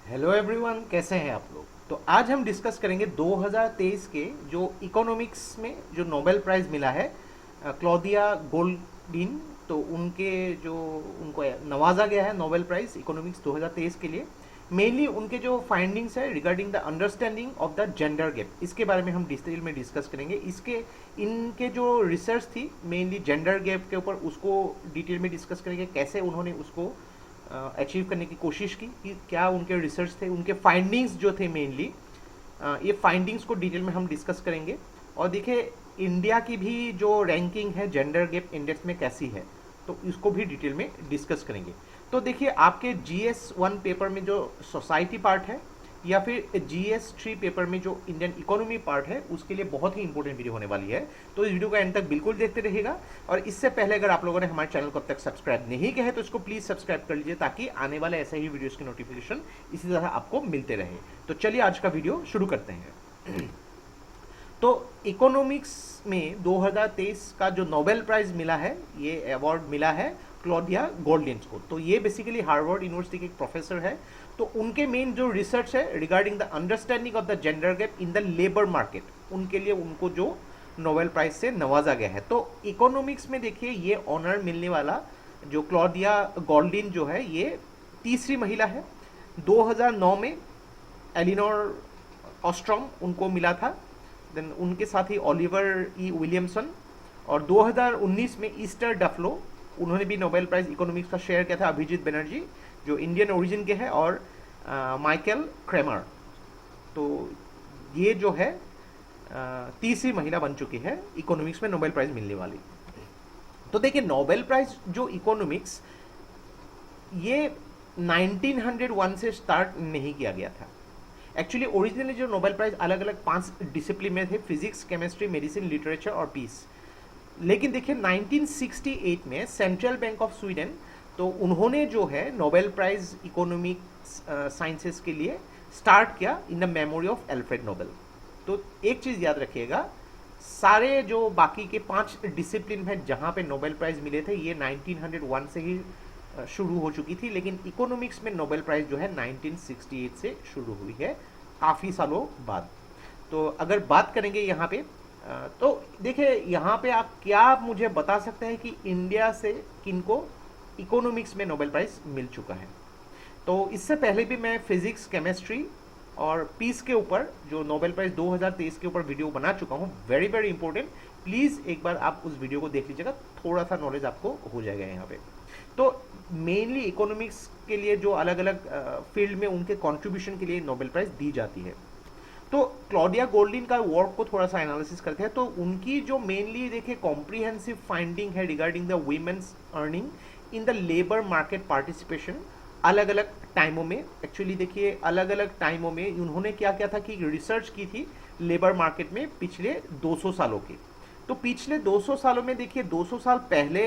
Hello everyone, कैसे हैं आप लोग। तो आज हम डिस्कस करेंगे 2023 के जो इकोनॉमिक्स में जो नोबेल प्राइज़ मिला है क्लौदिया गोल्डिन। तो उनके जो उनको नवाजा गया है नोबेल प्राइज़ इकोनॉमिक्स 2023 के लिए। मेनली उनके जो फाइंडिंग्स है regarding the understanding of the gender gap, इसके बारे में हम डिटेल में डिस्कस करेंगे। इसके इनके जो रिसर्च थी मेनली जेंडर गैप के ऊपर, उसको डिटेल में डिस्कस करेंगे, कैसे उन्होंने उसको अचीव करने की कोशिश की, कि क्या उनके रिसर्च थे, उनके फाइंडिंग्स जो थे मेनली। ये फाइंडिंग्स को डिटेल में हम डिस्कस करेंगे। और देखिए इंडिया की भी जो रैंकिंग है जेंडर गैप इंडेक्स में कैसी है, तो इसको भी डिटेल में डिस्कस करेंगे। तो देखिए आपके GS1 पेपर में जो सोसाइटी पार्ट है या फिर GS3 पेपर में जो इंडियन इकोनॉमी पार्ट है, उसके लिए बहुत ही इंपॉर्टेंट वीडियो होने वाली है। तो इस वीडियो को एंड तक बिल्कुल देखते रहिएगा। और इससे पहले अगर आप लोगों ने हमारे चैनल को अब तक सब्सक्राइब नहीं किया है तो इसको प्लीज सब्सक्राइब कर लीजिए, ताकि आने वाले ऐसे ही वीडियोस की नोटिफिकेशन इसी तरह आपको मिलते रहे। तो चलिए आज का वीडियो शुरू करते हैं। तो इकोनॉमिक्स में 2023 का जो नोबेल प्राइज मिला है, ये अवार्ड मिला है क्लौदिया गोल्डिन को। तो ये बेसिकली हार्वर्ड यूनिवर्सिटी के एक प्रोफेसर है। तो उनके मेन जो रिसर्च है regarding the understanding of the gender gap in the labour market, उनके लिए उनको जो नोबेल प्राइज से नवाजा गया है। तो इकोनॉमिक्स में देखिए ये ऑनर मिलने वाला जो क्लौदिया गोल्डिन जो है, ये तीसरी महिला है। 2009 में एलिनोर ऑस्ट्रॉम उनको मिला था। देन उनके साथ ही ओलिवर ई विलियमसन। और 2019 में ईस्टर डफलो, उन्होंने भी नोबेल प्राइज इकोनॉमिक्स का शेयर किया था। अभिजीत बनर्जी जो इंडियन ओरिजिन के हैं, और माइकल क्रेमर। तो ये जो है तीसरी महिला बन चुकी है इकोनॉमिक्स में नोबेल प्राइज मिलने वाली। तो देखिए नोबेल प्राइज जो इकोनॉमिक्स, ये 1901 से स्टार्ट नहीं किया गया था। एक्चुअली ओरिजिनली जो नोबेल प्राइज अलग अलग 5 डिसिप्लिन में थे, फिजिक्स, केमिस्ट्री, मेडिसिन, लिटरेचर और पीस। लेकिन देखिए 1968 में सेंट्रल बैंक ऑफ स्वीडन, तो उन्होंने जो है नोबेल प्राइज इकोनॉमिक्स साइंसेस के लिए स्टार्ट किया in the memory of Alfred Nobel. तो एक चीज़ याद रखिएगा, सारे जो बाकी के 5 डिसिप्लिन हैं जहाँ पे नोबेल प्राइज मिले थे, ये 1901 से ही शुरू हो चुकी थी। लेकिन इकोनॉमिक्स में नोबेल प्राइज जो है 1968 से शुरू हुई है, काफ़ी सालों बाद। तो अगर बात करेंगे यहाँ पे, तो देखिए यहाँ पे आप क्या मुझे बता सकते हैं कि इंडिया से किनको इकोनॉमिक्स में नोबेल प्राइज मिल चुका है। तो इससे पहले भी मैं फिजिक्स, केमिस्ट्री और पीस के ऊपर जो नोबेल प्राइज 2023 के ऊपर वीडियो बना चुका हूँ, वेरी वेरी इंपॉर्टेंट। प्लीज़ एक बार आप उस वीडियो को देख लीजिएगा, थोड़ा सा नॉलेज आपको हो जाएगा यहाँ पे। तो मेनली इकोनॉमिक्स के लिए जो अलग अलग फील्ड में उनके कंट्रीब्यूशन के लिए नोबेल प्राइज दी जाती है। तो क्लौदिया गोल्डिन का वर्क को थोड़ा सा एनालिसिस करते हैं। तो उनकी जो मेनली देखिए कॉम्प्रिहेंसिव फाइंडिंग है regarding the women's earning in the labour market participation, अलग अलग टाइमों में। एक्चुअली देखिए अलग अलग टाइमों में उन्होंने क्या किया था कि रिसर्च की थी लेबर मार्केट में पिछले 200 सालों की। तो पिछले 200 सालों में देखिए 200 साल पहले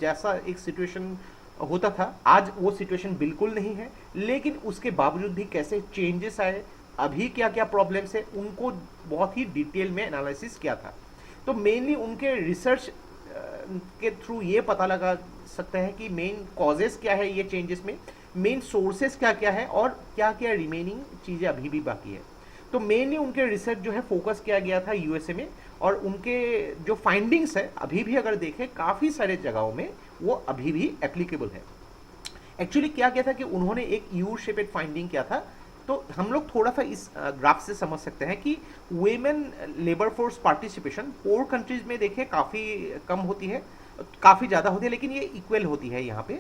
जैसा एक सिचुएशन होता था, आज वो सिचुएशन बिल्कुल नहीं है। लेकिन उसके बावजूद भी कैसे चेंजेस आए, अभी क्या क्या प्रॉब्लम्स है, उनको बहुत ही डिटेल में एनालिसिस किया था। तो मेनली उनके रिसर्च के थ्रू ये पता लगा सकते हैं कि मेन कॉजेस क्या है ये चेंजेस में, मेन सोर्सेस क्या क्या है, और क्या क्या रिमेनिंग चीज़ें अभी भी बाकी है। तो मेनली उनके रिसर्च जो है फोकस किया गया था यूएसए में, और उनके जो फाइंडिंग्स है अभी भी अगर देखें काफ़ी सारे जगहों में वो अभी भी एप्लीकेबल है। एक्चुअली क्या किया था कि उन्होंने एक यू शेपेड फाइंडिंग किया था। तो हम लोग थोड़ा सा इस ग्राफ से समझ सकते हैं कि वेमेन लेबर फोर्स पार्टिसिपेशन पोर कंट्रीज में देखिए काफ़ी कम होती है, काफ़ी ज़्यादा होती है, लेकिन ये इक्वल होती है यहाँ पे।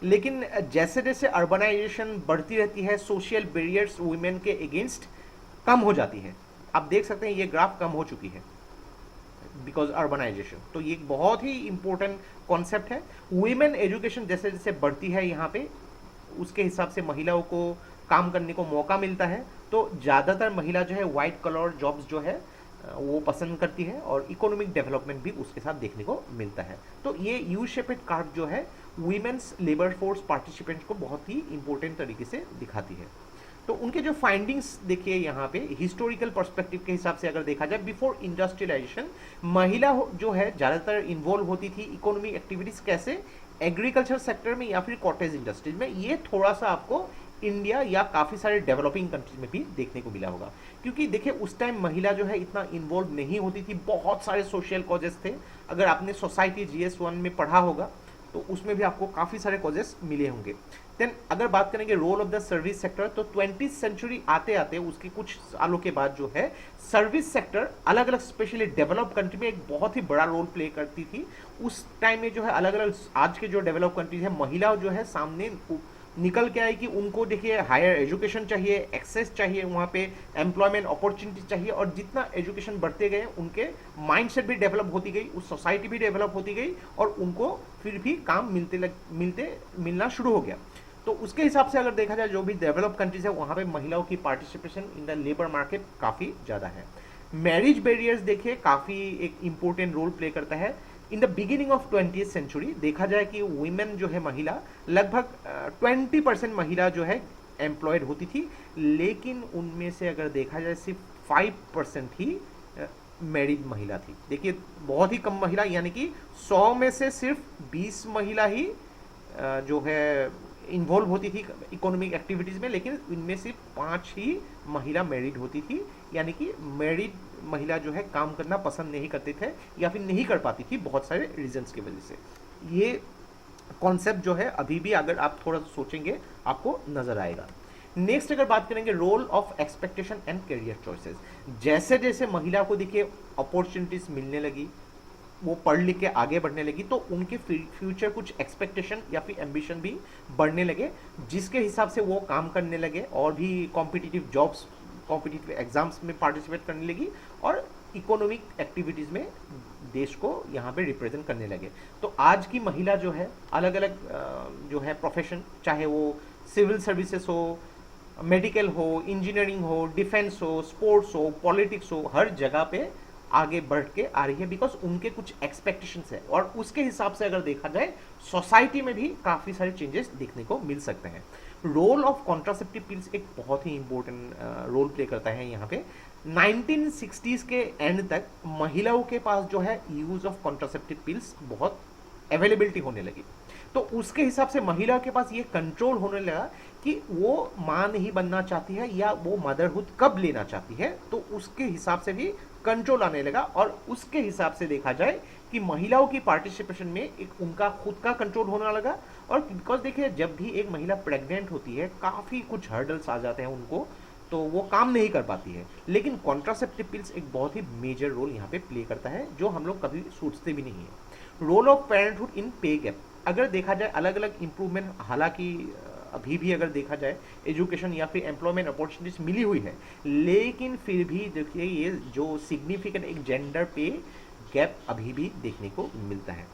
लेकिन जैसे जैसे अर्बनाइजेशन बढ़ती रहती है, सोशल बैरियर्स वुमेन के अगेंस्ट कम हो जाती है। आप देख सकते हैं ये ग्राफ कम हो चुकी है बिकॉज अर्बनाइजेशन। तो ये एक बहुत ही इंपॉर्टेंट कॉन्सेप्ट है। वुमेन एजुकेशन जैसे जैसे बढ़ती है यहाँ पे, उसके हिसाब से महिलाओं को काम करने को मौका मिलता है। तो ज़्यादातर महिला जो है वाइट कलर जॉब्स जो है वो पसंद करती है, और इकोनॉमिक डेवलपमेंट भी उसके साथ देखने को मिलता है। तो ये यू शेपेड कार्व जो है वीमेंस लेबर फोर्स पार्टिसिपेंट को बहुत ही इंपॉर्टेंट तरीके से दिखाती है। तो उनके जो फाइंडिंग्स देखिए यहाँ पे हिस्टोरिकल पर्सपेक्टिव के हिसाब से अगर देखा जाए, बिफोर इंडस्ट्रियलाइजेशन महिला जो है ज़्यादातर इन्वॉल्व होती थी इकोनॉमिक एक्टिविटीज़, कैसे एग्रीकल्चर सेक्टर में या फिर कॉटेज इंडस्ट्रीज में। ये थोड़ा सा आपको इंडिया या काफ़ी सारे डेवलपिंग कंट्रीज में भी देखने को मिला होगा। क्योंकि देखिए उस टाइम महिला जो है इतना इन्वॉल्व नहीं होती थी, बहुत सारे सोशल कॉजेस थे। अगर आपने सोसाइटी GS1 में पढ़ा होगा तो उसमें भी आपको काफ़ी सारे कॉजेस मिले होंगे। देन अगर बात करेंगे role of the service sector, तो 20th सेंचुरी आते आते उसके कुछ सालों के बाद जो है सर्विस सेक्टर अलग अलग स्पेशली डेवलप कंट्री में एक बहुत ही बड़ा रोल प्ले करती थी। उस टाइम में जो है अलग अलग आज के जो डेवलप कंट्रीज है, महिला जो है सामने निकल के आई कि उनको देखिए हायर एजुकेशन चाहिए, एक्सेस चाहिए, वहाँ पे एम्प्लॉयमेंट अपॉर्चुनिटी चाहिए, और जितना एजुकेशन बढ़ते गए उनके माइंडसेट भी डेवलप होती गई, उस सोसाइटी भी डेवलप होती गई, और उनको फिर भी काम मिलना शुरू हो गया। तो उसके हिसाब से अगर देखा जाए जो भी डेवलप कंट्रीज है वहाँ पे महिलाओं की participation in the labour market काफ़ी ज़्यादा है। मैरिज बैरियर्स देखिए काफ़ी एक इम्पोर्टेंट रोल प्ले करता है। In the beginning of 20th century देखा जाए कि वुमेन जो है महिला लगभग 20% महिला जो है एम्प्लॉयड होती थी, लेकिन उनमें से अगर देखा जाए सिर्फ 5% ही मैरिड महिला थी। देखिए बहुत ही कम महिला, यानी कि 100 में से सिर्फ 20 महिला ही जो है इन्वॉल्व होती थी इकोनॉमिक एक्टिविटीज़ में, लेकिन इनमें सिर्फ 5 ही महिला मैरिड होती थी। यानी कि मैरिड महिला जो है काम करना पसंद नहीं करते थे या फिर नहीं कर पाती थी बहुत सारे रीजंस की वजह से। ये कॉन्सेप्ट जो है अभी भी अगर आप थोड़ा सा सोचेंगे आपको नजर आएगा। नेक्स्ट अगर बात करेंगे role of expectation and career choices, जैसे जैसे महिला को देखिए अपॉर्चुनिटीज मिलने लगी, वो पढ़ लिख के आगे बढ़ने लगी, तो उनके फ्यूचर कुछ एक्सपेक्टेशन या फिर एम्बिशन भी बढ़ने लगे, जिसके हिसाब से वो काम करने लगे और भी कॉम्पिटिटिव जॉब्स, कॉम्पिटिटिव एग्जाम्स में पार्टिसिपेट करने लगी, और इकोनॉमिक एक्टिविटीज़ में देश को यहाँ पे रिप्रेजेंट करने लगे। तो आज की महिला जो है अलग अलग जो है प्रोफेशन, चाहे वो सिविल सर्विसेज हो, मेडिकल हो, इंजीनियरिंग हो, डिफेंस हो, स्पोर्ट्स हो, पॉलिटिक्स हो, हर जगह पे आगे बढ़ के आ रही है, बिकॉज उनके कुछ एक्सपेक्टेशंस है, और उसके हिसाब से अगर देखा जाए सोसाइटी में भी काफ़ी सारे चेंजेस देखने को मिल सकते हैं। रोल ऑफ कॉन्ट्रासेप्टिव पिल्स एक बहुत ही इंपॉर्टेंट रोल प्ले करता है यहाँ पे। 1960s के एंड तक महिलाओं के पास जो है यूज ऑफ कॉन्ट्रासेप्टिव पिल्स बहुत अवेलेबिलिटी होने लगी, तो उसके हिसाब से महिला के पास ये कंट्रोल होने लगा कि वो माँ नहीं बनना चाहती है या वो मदरहुड कब लेना चाहती है, तो उसके हिसाब से भी कंट्रोल आने लगा। और उसके हिसाब से देखा जाए कि महिलाओं की पार्टिसिपेशन में एक उनका खुद का कंट्रोल होने लगा। और बिकॉज देखिए जब भी एक महिला प्रेग्नेंट होती है काफ़ी कुछ हर्डल्स आ जाते हैं उनको, तो वो काम नहीं कर पाती है, लेकिन कॉन्ट्रासेप्टिव पिल्स एक बहुत ही मेजर रोल यहाँ पे प्ले करता है, जो हम लोग कभी सोचते भी नहीं है। रोल ऑफ पेरेंटहुड इन पे गैप, अगर देखा जाए अलग अलग इंप्रूवमेंट, हालांकि अभी भी अगर देखा जाए एजुकेशन या फिर एम्प्लॉयमेंट अपॉर्चुनिटीज मिली हुई है, लेकिन फिर भी देखिए ये जो सिग्निफिकेंट एक जेंडर पे गैप अभी भी देखने को मिलता है।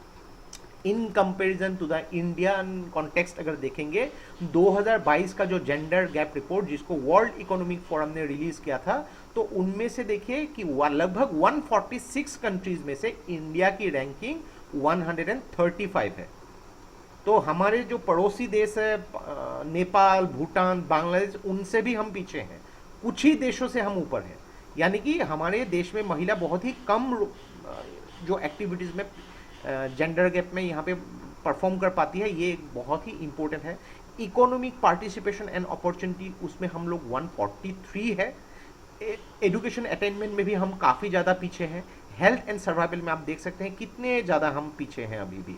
In comparison to the Indian context अगर देखेंगे 2022 का जो जेंडर गैप रिपोर्ट जिसको वर्ल्ड इकोनॉमिक फोरम ने रिलीज किया था, तो उनमें से देखिए कि लगभग 146 कंट्रीज में से इंडिया की रैंकिंग 135 है। तो हमारे जो पड़ोसी देश है नेपाल, भूटान, बांग्लादेश, उनसे भी हम पीछे हैं, कुछ ही देशों से हम ऊपर हैं। यानी कि हमारे देश में महिला बहुत ही कम जो एक्टिविटीज़ में जेंडर गैप में यहाँ पे परफॉर्म कर पाती है, ये बहुत ही इम्पोर्टेंट है। इकोनॉमिक पार्टिसिपेशन एंड अपॉर्चुनिटी उसमें हम लोग 143 है। एजुकेशन अटेनमेंट में भी हम काफ़ी ज़्यादा पीछे हैं। हेल्थ एंड सर्वाइवल में आप देख सकते हैं कितने ज़्यादा हम पीछे हैं अभी भी।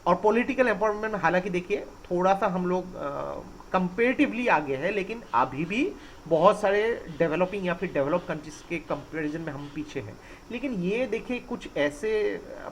और पॉलिटिकल एम्पावरमेंट हालांकि देखिए थोड़ा सा हम लोग कंपेरेटिवली आगे है, लेकिन अभी भी बहुत सारे डेवलपिंग या फिर डेवलप कंट्रीज के कंपैरिजन में हम पीछे हैं। लेकिन ये देखिए कुछ ऐसे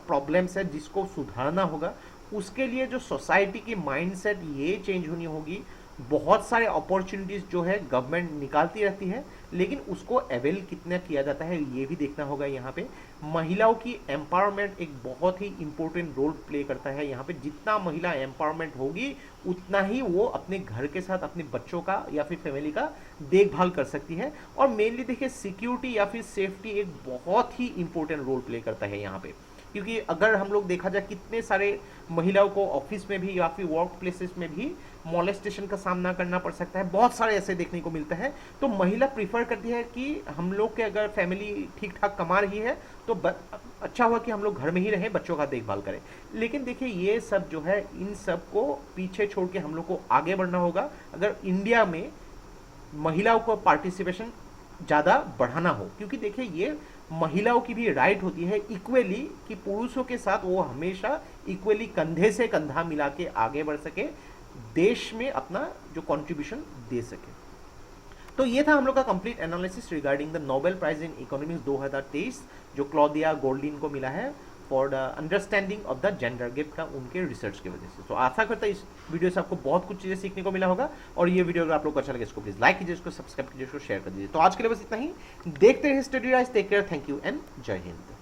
प्रॉब्लम्स है जिसको सुधारना होगा। उसके लिए जो सोसाइटी की माइंडसेट ये चेंज होनी होगी। बहुत सारे अपॉर्चुनिटीज़ जो है गवर्नमेंट निकालती रहती है, लेकिन उसको अवेल कितना किया जाता है ये भी देखना होगा। यहाँ पे महिलाओं की एम्पावरमेंट एक बहुत ही इम्पोर्टेंट रोल प्ले करता है। यहाँ पे जितना महिला एम्पावरमेंट होगी उतना ही वो अपने घर के साथ अपने बच्चों का या फिर फैमिली का देखभाल कर सकती है। और मेनली देखिए सिक्योरिटी या फिर सेफ्टी एक बहुत ही इम्पोर्टेंट रोल प्ले करता है यहाँ पे, क्योंकि अगर हम लोग देखा जाए कितने सारे महिलाओं को ऑफिस में भी या फिर वर्क प्लेसेस में भी मॉलेस्टेशन का सामना करना पड़ सकता है, बहुत सारे ऐसे देखने को मिलता है। तो महिला प्रीफर करती है कि हम लोग के अगर फैमिली ठीक ठाक कमा रही है तो अच्छा हुआ कि हम लोग घर में ही रहें, बच्चों का देखभाल करें। लेकिन देखिए ये सब जो है, इन सब को पीछे छोड़ के हम लोग को आगे बढ़ना होगा अगर इंडिया में महिलाओं को पार्टिसिपेशन ज़्यादा बढ़ाना हो। क्योंकि देखिए ये महिलाओं की भी राइट होती है इक्वली कि पुरुषों के साथ वो हमेशा इक्वली कंधे से कंधा मिला के आगे बढ़ सके, देश में अपना जो कंट्रीब्यूशन दे सके। तो ये था हम लोग का complete analysis regarding the Nobel prize in economics 2023 जो क्लॉदिया गोल्डिन को मिला है for the understanding of the gender gap का उनके रिसर्च की वजह से। तो आशा करता है इस वीडियो से आपको बहुत कुछ चीज़ें सीखने को मिला होगा। और ये वीडियो अगर आप लोग को अच्छा लगे इसको प्लीज़ लाइक कीजिए, इसको सब्सक्राइब कीजिए, इसको शेयर कर दीजिए। तो आज के लिए बस इतना ही। देखते रहिए study rise, take care, thank you and जय हिंद।